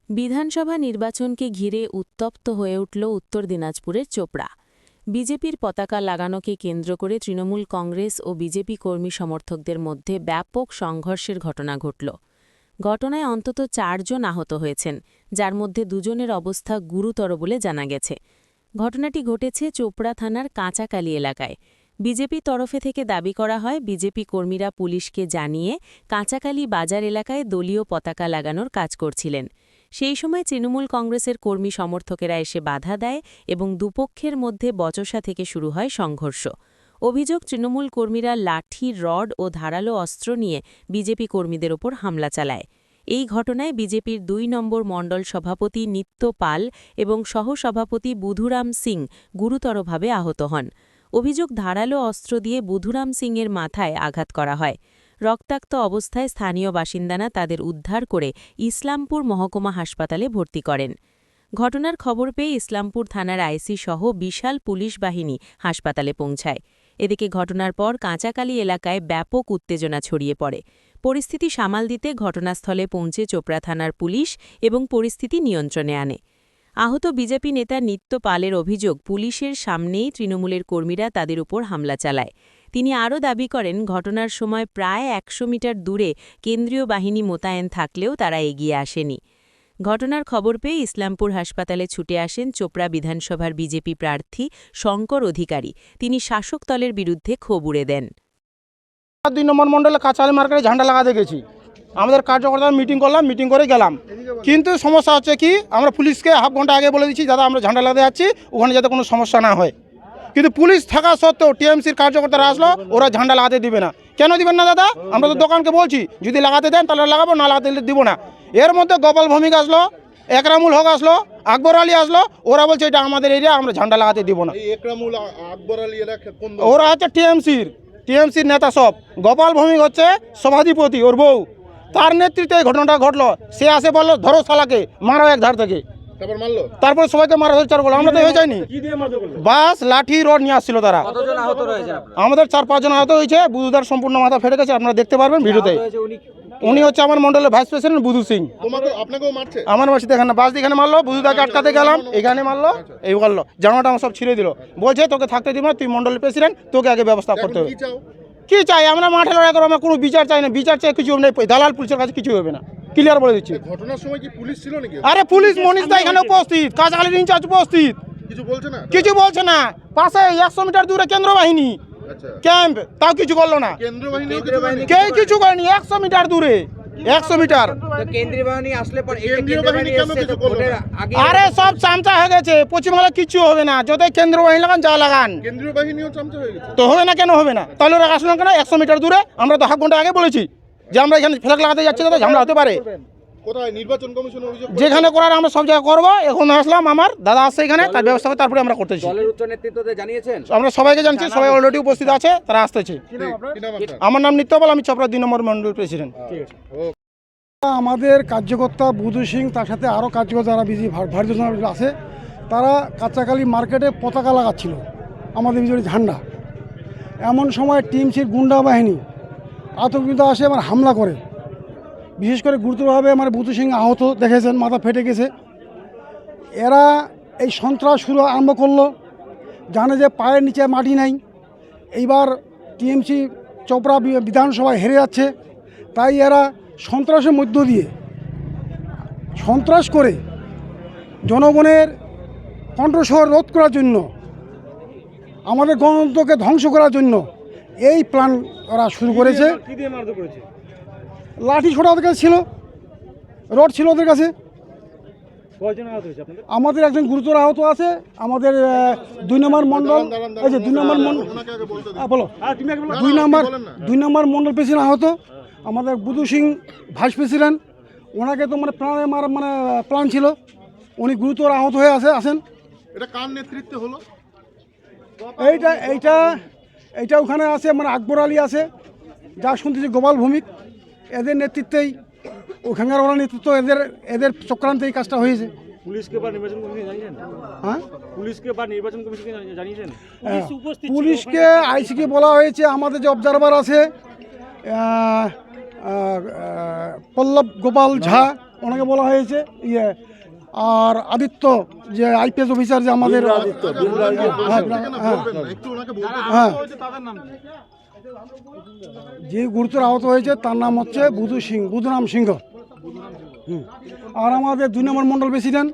বিধানসভা নির্বাচনকে ঘিরে উত্তপ্ত হয়ে উঠল উত্তর দিনাজপুরের চোপড়া। বিজেপির পতাকা লাগানোকে কেন্দ্র করে তৃণমূল কংগ্রেস ও বিজেপি কর্মী সমর্থকদের মধ্যে ব্যাপক সংঘর্ষের ঘটনা ঘটল। ঘটনায় অন্তত 4 জন আহত হয়েছেন, যার মধ্যে 2 জনের অবস্থা গুরুতর বলে জানা গেছে। ঘটনাটি ঘটেছে চোপড়া থানার কাঁচাকালী এলাকায়। বিজেপি তরফে থেকে দাবি করা হয়, বিজেপি কর্মীরা পুলিশকে জানিয়ে কাঁচাকালী বাজার এলাকায় দলীয় পতাকা লাগানোর কাজ করছিলেন। সেই সময় তৃণমূল কংগ্রেসের কর্মী সমর্থকেরা এসে বাধা দেয় এবং দুপক্ষের মধ্যে বচসা থেকে শুরু হয় সংঘর্ষ। অভিযোগ, তৃণমূল কর্মীরা লাঠি, রড ও ধারালো অস্ত্র নিয়ে বিজেপি কর্মীদের ওপর হামলা চালায়। এই ঘটনায় বিজেপির 2 নম্বর মণ্ডল সভাপতি নিত্য পাল এবং সহসভাপতি বুধুরাম সিং গুরুতরভাবে আহত হন। অভিযোগ, ধারালো অস্ত্র দিয়ে বুধুরাম সিংয়ের মাথায় আঘাত করা হয়। রক্তাক্ত অবস্থায় স্থানীয় বাসিন্দারা তাদের উদ্ধার করে ইসলামপুর মহকুমা হাসপাতালে ভর্তি করেন। ঘটনার খবর পেয়ে ইসলামপুর থানার আইসি সহ বিশাল পুলিশ বাহিনী হাসপাতালে পৌঁছায়। এদিকে ঘটনার পর কাঁচাকালী এলাকায় ব্যাপক উত্তেজনা ছড়িয়ে পড়ে। পরিস্থিতি সামাল দিতে ঘটনাস্থলে পৌঁছে চোপড়া থানার পুলিশ এবং পরিস্থিতি নিয়ন্ত্রণে আনে। আহত বিজেপি নেতা নিত্য পালের অভিযোগ, পুলিশের সামনেই তৃণমূলের কর্মীরা তাদের উপর হামলা চালায়। তিনি আরও দাবি করেন, ঘটনার সময় প্রায় 100 মিটার দূরে কেন্দ্রীয় বাহিনী মোতায়েন থাকলেও তারা এগিয়ে আসেনি। ঘটনার খবর পেয়ে ইসলামপুর হাসপাতালে ছুটে আসেন চোপড়া বিধানসভার বিজেপি প্রার্থী শঙ্কর অধিকারী। তিনি শাসক দলের বিরুদ্ধে ক্ষোভ উড়ে দেন। 2 নম্বর মণ্ডলে কাঁচাকালী মার্কেটে ঝান্ডা লাগাতে গেছি। আমাদের কার্যকর্তারা মিটিং করলাম, মিটিং করে গেলাম। কিন্তু সমস্যা হচ্ছে কি, আমরা পুলিশকে হাফ ঘন্টা আগে বলে দিচ্ছি, দাদা আমরা ঝান্ডা লাগাতে যাচ্ছি, ওখানে যাতে কোনো সমস্যা না হয়। কিন্তু পুলিশ থাকা সত্ত্বেও টিএমসির কার্যকর্তারা আসলো, ওরা ঝান্ডা লাগাতে দিবে না। কেন দিবেন না দাদা? আমরা তো দোকানকে বলছি, যদি লাগাতে দেন তাহলে লাগাবো, না লাগাতে দিব না। এর মধ্যে গোপাল ভৌমিক আসলো, একরামুল হক আসলো, আকবর আলী আসলো। ওরা বলছে এটা আমাদের এরিয়া, আমরা ঝান্ডা লাগাতে দিব না। ওরা হচ্ছে টিএমসির নেতা সব। গোপাল ভৌমিক হচ্ছে সভাধিপতি, ওর বউ, তার নেতৃত্বে এই ঘটনাটা ঘটলো। সে আসে বললো ধরো শালাকে, মারো এক ধার থেকে। তারপর সবাইকে মারা হচ্ছে, আমরা তো হয়ে যায়নি। বাস, লাঠি, রড নিয়ে আসছিল তারা। আমাদের 4-5 জন আহত হয়েছে। বুধুদার সম্পূর্ণ মাথা ফেটে গেছে, আপনারা দেখতে পারবেন ভিডিওতে। উনি হচ্ছে আমার মন্ডলের ভাইস প্রেসিডেন্ট বুধু সিং। আমার মাসি দেখেন না, বাস এখানে মারলো, বুধুদাকে আটকাতে গেলাম, এখানে মারলো, এই বললো জামাটা আমার সব ছিঁড়ে দিল। বলছে তোকে থাকতে দিব না, তুই মন্ডলের প্রেসিডেন্ট, তোকে আগে ব্যবস্থা করতে হবে। কি চাই? আমরা মাঠে লড়াই করবো, আমরা কোনো বিচার চাই না। বিচার চাই কিছু নেই, দালাল পুলিশের কাছে কিছু হবে না। ক্লিয়ার বলে দিচ্ছি। ঘটনার সময় কি পুলিশ ছিল নাকি? আরে পুলিশ মনীষ দা এখানে উপস্থিত, কাঁচাকালীর ইনচার্জ উপস্থিত। কিছু বলছে না। পাশে 100 মিটার দূরে কেন্দ্র বাহিনী ক্যাম্প, তাও কিছু করলো না। কে কিছু করেনি। 100 মিটার দূরে, 100 মিটার। কেন্দ্রীয় বাহিনী আসলে পর আরে সব চামচা হয়ে গেছে। পশ্চিমবাংলা কিছু হবে না, যতই কেন্দ্র বাহিনী লাগান, যা লাগান। কেন্দ্রীয় বাহিনীও চামচা হয়ে গেছে তো হবে না, কেন হবে না? তাহলে ওরা আসলো কেন 100 মিটার দূরে? আমরা তো হাফ ঘন্টা আগে বলেছি যে আমরা এখানে ফ্ল্যাগ লাগাতে যাচ্ছি, দাদা ঝামেলা হতে পারে। কোথায় নির্বাচন কমিশন অভিযোগ যেখানে করার আমরা সব জায়গায় করবো। এখন আসলাম, আমার দাদা আসছে এখানে, তার ব্যবস্থা করে তারপরে আমরা করতেছি। দলের উচ্চ নেতৃত্বকে জানিয়েছেন? আমরা সবাইকে জানছি, সবাই অলরেডি উপস্থিত আছে, তারা আসতেছে। আমার নাম নিত্যপাল, আমি চোপড়া 2 নম্বর মন্ডল প্রেসিডেন্ট। আমাদের কার্যকর্তা বুধু সিং, তার সাথে আরও কার্যকর্তা যারা ভারতীয় জনতা পার্টি আছে, তারা কাঁচাকালী মার্কেটে পতাকা লাগাচ্ছিল, আমাদের বিজেপি ঝান্ডা। এমন সময় টিএমসির গুন্ডা বাহিনী আতঙ্কিত আসে, আমার হামলা করে। বিশেষ করে গুরুতরভাবে আমার বুধু সিং আহত, দেখেছেন, মাথা ফেটে গেছে। এরা এই সন্ত্রাস শুরু আরম্ভ করলো, জানে যে পায়ের নিচে মাটি নাই। এইবার টিএমসি চোপড়া বিধানসভায় হেরে যাচ্ছে, তাই এরা সন্ত্রাসের মধ্য দিয়ে সন্ত্রাস করে জনগণের কণ্ঠস্বর রোধ করার জন্য, আমাদের গণতন্ত্রকে ধ্বংস করার জন্য এই প্ল্যান ওরা শুরু করেছে। লাঠি ছোটা ওদের কাছে ছিল, রড ছিল ওদের কাছে। আমাদের একজন গুরুতর আহত আছে। আমাদের 2 নম্বর মণ্ডল, এই যে 2 নম্বর মণ্ডল, বলো 2 নম্বর মণ্ডল প্রেসিডেন্ট আহত। আমাদের বুধু সিং ভাইস প্রেসিডেন্ট, ওনাকে তো মানে প্রাণে মানে প্রাণ ছিল, উনি গুরুতর আহত হয়ে আসেন। এটা কার নেতৃত্বে হলো? এইটা ওখানে আছে, মানে আকবর আলী আছে, যা শুনতেছি গোপাল ভৌমিক, এদের নেতৃত্বেই, ওখানকার ওরা নেতৃত্ব, এদের চক্রান্তে এই কাজটা হয়েছে। পুলিশকে বা নির্বাচন কমিশন জানিয়েছেন? হ্যাঁ, পুলিশকে বা নির্বাচন কমিশনকে জানিয়েছেন? পুলিশকে, আইসিকে বলা হয়েছে। আমাদের যে অবজারভার আছে পল্লব গোপাল ঝা ওনাকে বলা হয়েছে, আর আদিত্য যে আইপিএস অফিসার যে আমাদের হ্যাঁ, হ্যাঁ, একটু ওনাকে বলতে হ্যাঁ, যে গুরুতর আহত হয়েছে তার নাম হচ্ছে বুধুরাম সিংহ। আর আমাদের 2 নম্বর মন্ডল প্রেসিডেন্ট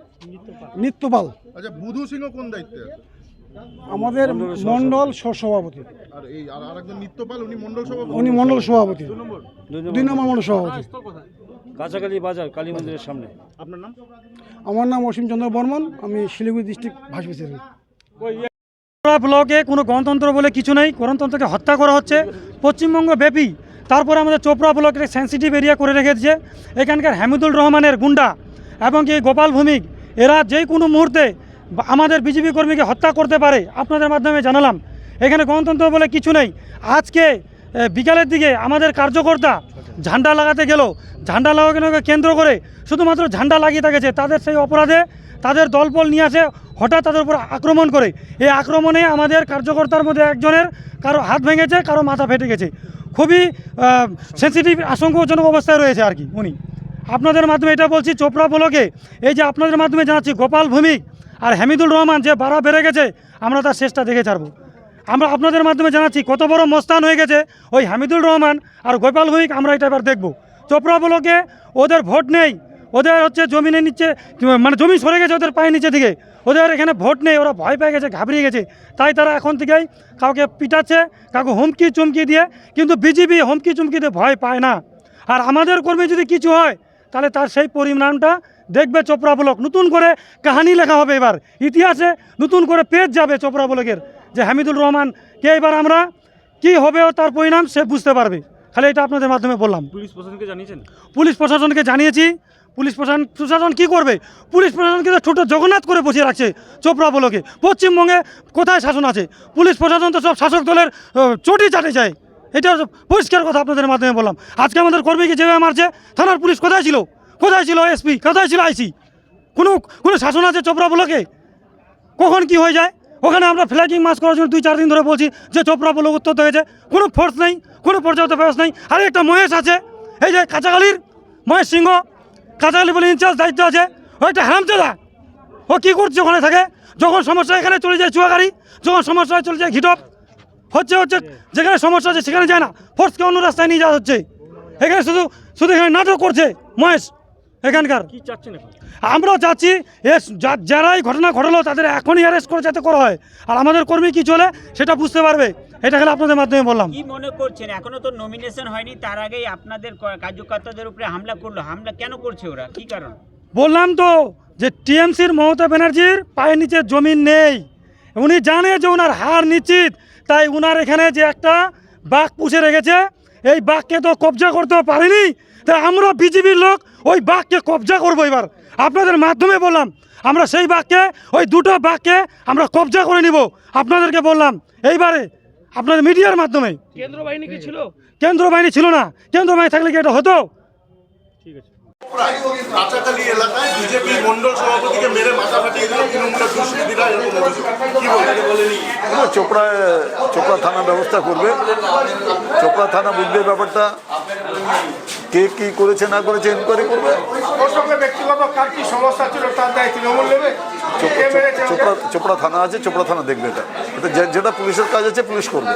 নিত্যপাল, আচ্ছা বুধু সিংহ কোন দায়িত্বে আছে? আমাদের মন্ডল সভাপতি, আর এই আর আরেকজন নিত্যপাল উনি মন্ডল সভাপতি। উনি মন্ডল সভাপতি, 2 নম্বর মন্ডল সভাপতি। কাঁচাকালি বাজার কালী মন্দিরের সামনে। আপনার নাম? আমার নাম অসীম চন্দ্র বর্মন, আমি শিলিগুড়ি ডিস্ট্রিক্ট ভাইস প্রেসিডেন্ট। ব্লকে কোনো গণতন্ত্র বলে কিছু নেই, গণতন্ত্রকে হত্যা করা হচ্ছে পশ্চিমবঙ্গ ব্যাপী। তারপরে আমাদের চোপড়া ব্লকের সেন্সিটিভ এরিয়া করে রেখেছে এখানকার হামিদুল রহমানের গুন্ডা এবং কি গোপাল ভৌমিক, এরা যে কোনো মুহূর্তে আমাদের বিজেপি কর্মীকে হত্যা করতে পারে। আপনাদের মাধ্যমে জানালাম এখানে গণতন্ত্র বলে কিছু নেই। আজকে বিকালের দিকে আমাদের কার্যকর্তা ঝান্ডা লাগাতে গেল, ঝান্ডা লাগানোকে কেন্দ্র করে শুধুমাত্র ঝান্ডা লাগিয়ে থাকেছে, তাদের সেই অপরাধে তাদের দলবল নিয়ে আসে, হঠাৎ তাদের উপর আক্রমণ করে। এই আক্রমণে আমাদের কার্যকর্তার মধ্যে একজনের কারো হাত ভেঙেছে, কারো মাথা ফেটে গেছে। খুবই সেন্সিটিভ আশঙ্কাজনক অবস্থায় রয়েছে আর কি উনি। আপনাদের মাধ্যমে এটা বলছি, চোপড়া ব্লকে এই যে আপনাদের মাধ্যমে জানাচ্ছি গোপাল ভৌমিক আর হামিদুল রহমান যে বাড়া বেড়ে গেছে, আমরা তার শেষটা দেখে ছাড়বো। আমরা আপনাদের মাধ্যমে জানাচ্ছি কত বড় মস্তান হয়ে গেছে ওই হামিদুল রহমান আর গোপাল ভৌমিক, আমরা এটা এবার দেখব। চোপড়া ব্লকে ওদের ভোট নেই, ওদের হচ্ছে জমিনের নিচে মানে জমি সরে গেছে ওদের পায়ের নিচে দিকে, ওদের এখানে ভোট নেই, ওরা ভয় পেয়ে গেছে, ঘাবড়িয়ে গেছে। তাই তারা এখন থেকেই কাউকে পিটাচ্ছে, কাউকে হুমকি চুমকি দিয়ে, কিন্তু বিজেপি হুমকি চুমকি দিয়ে ভয় পায় না। আর আমাদের কর্মী যদি কিছু হয় তাহলে তার সেই পরিণামটা দেখবে চোপড়া ব্লক। নতুন করে কাহিনী লেখা হবে, এবার ইতিহাসে নতুন করে পেজ যাবে চোপড়া ব্লকের, যে হামিদুল রহমানকে এবার আমরা কি হবে তার পরিণাম সে বুঝতে পারবে। খালি এটা আপনাদের মাধ্যমে বললাম। পুলিশ প্রশাসনকে জানিয়েছেন? পুলিশ প্রশাসনকে জানিয়েছি। পুলিশ প্রশাসন কি করবে? পুলিশ প্রশাসনকে তো ছোট জগন্নাথ করে বসিয়ে রাখছে চোপড়া ব্লকে। পশ্চিমবঙ্গে কোথায় শাসন আছে? পুলিশ প্রশাসন তো সব শাসক দলের চটি চাটে যায়, এটা পরিষ্কার কথা আপনাদের মাধ্যমে বললাম। আজকে আমাদের কর্মীকে যেভাবে মারছে, থানার পুলিশ কোথায় ছিল? কোথায় ছিল এসপি? কোথায় ছিল আইসি? কোনো শাসন আছে চোপড়া ব্লকে? কখন কি হয়ে যায়? ওখানে আমরা ফ্ল্যাগিং মাস করার জন্য 2-4 দিন ধরে বলছি যে চোপড়া ব্লক উত্তপ্ত হয়েছে, কোনো ফোর্স নেই, কোনো পর্যাপ্ত ব্যবস্থা নেই। আর একটা মহেশ আছে, এই যে কাঁচাকালির মহেশ সিংহ, কাঁচাকালি বলে ইনচার্জ দায়িত্ব আছে, ও একটা হারামজাদা। ও কী করছে ওখানে থাকে? যখন সমস্যা এখানে চলে যায় চুয়াগাড়ি, যখন সমস্যা চলে যায় ঘিটপ, হচ্ছে যেখানে সমস্যা আছে সেখানে যায় না, ফোর্সকে অন্য রাস্তায় নিয়ে যাওয়া হচ্ছে। এখানে শুধু এখানে নাটক করছে মহেশ এখানকার। কি চাচ্ছেন এখন? আমরা চাচ্ছি যারাই ঘটনা ঘটালো তাদের এখনই অ্যারেস্ট করে যাতে করা হয়, আর আমাদের কর্মী কি চলে সেটা বুঝতে পারবে। এটা খেলে আপনাদের মাধ্যমে বললাম। কি মনে করছেন, এখনো তো নমিনেশন হয়নি, তার আগেই আপনাদের কার্যকর্তাদের উপরে হামলা করলো? হামলা কেন করছে ওরা, কি কারণ? বললাম তো যে টিএমসির মমতা ব্যানার্জির পায়ের নিচে জমিন নেই, উনি জানে যে ওনার হার নিশ্চিত, তাই উনার এখানে যে একটা বাঘ পুষে রেখেছে, এই বাঘকে তো কবজা করতে পারেনি, তাই আমরা বিজেপির লোক ওই বাঘকে কবজা করবো। এবার আপনাদের মাধ্যমে বললাম, আমরা সেই বাঘকে, ওই 2টো বাঘকে আমরা কবজা করে নিব। আপনাদেরকে বললাম এইবারে আপনাদের মিডিয়ার মাধ্যমে। কেন্দ্র বাহিনী কি ছিল? কেন্দ্র বাহিনী ছিল না, কেন্দ্র বাহিনী থাকলে কি এটা হতো? ঠিক আছে। কাঁচাকালি এলাকায় বিজেপি মন্ডল সভাপতিকে মেরে মাথা ফাটিয়ে দিল তৃণমূলের দুষ্কৃতীরা, এরকম অভিযোগ। কি বলবেন? চোপড়া থানা ব্যবস্থা করবে, চোপড়া থানা বুঝবে ব্যাপারটা, কে কি করেছে না করেছে এনকোয়ারি করবে। ব্যক্তিগত কার কি সমস্যা ছিল তার দায় তৃণমূল নেবে। চোপড়া থানা আছে, চোপড়া থানা দেখবে এটা, যেটা পুলিশের কাজ আছে পুলিশ করবে।